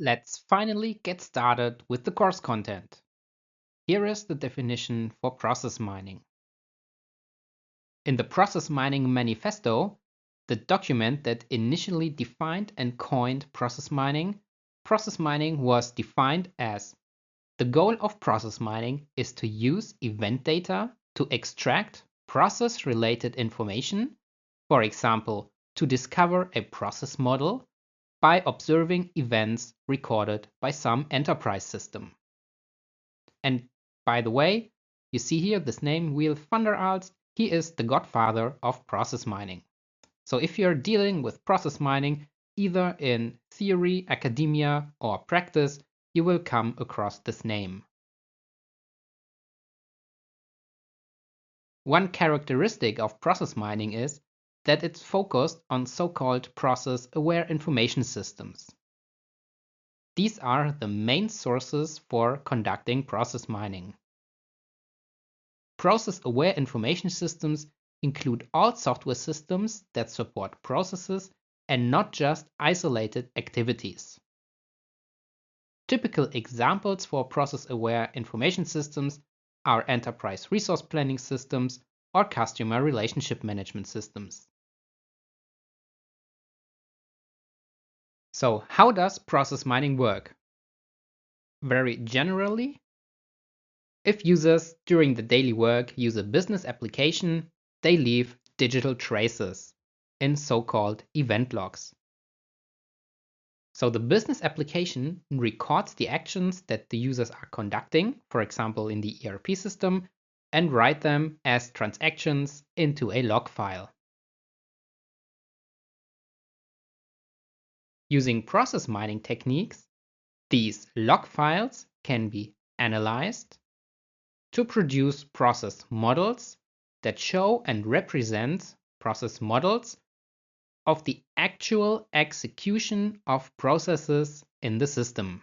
Let's finally get started with the course content. Here is the definition for process mining. In the Process Mining Manifesto, the document that initially defined and coined process mining was defined as the goal of process mining is to use event data to extract process-related information, for example, to discover a process model by observing events recorded by some enterprise system. And by the way, you see here this name, Wiel van der Aalst, he is the godfather of process mining. So if you're dealing with process mining, either in theory, academia, or practice, you will come across this name. One characteristic of process mining is that it's focused on so-called process-aware information systems. These are the main sources for conducting process mining. Process-aware information systems include all software systems that support processes and not just isolated activities. Typical examples for process-aware information systems are enterprise resource planning systems or customer relationship management systems. So, how does process mining work? Very generally, if users during the daily work use a business application, they leave digital traces in so-called event logs. So the business application records the actions that the users are conducting, for example in the ERP system, and write them as transactions into a log file. Using process mining techniques, these log files can be analyzed to produce process models that show and represent process models of the actual execution of processes in the system.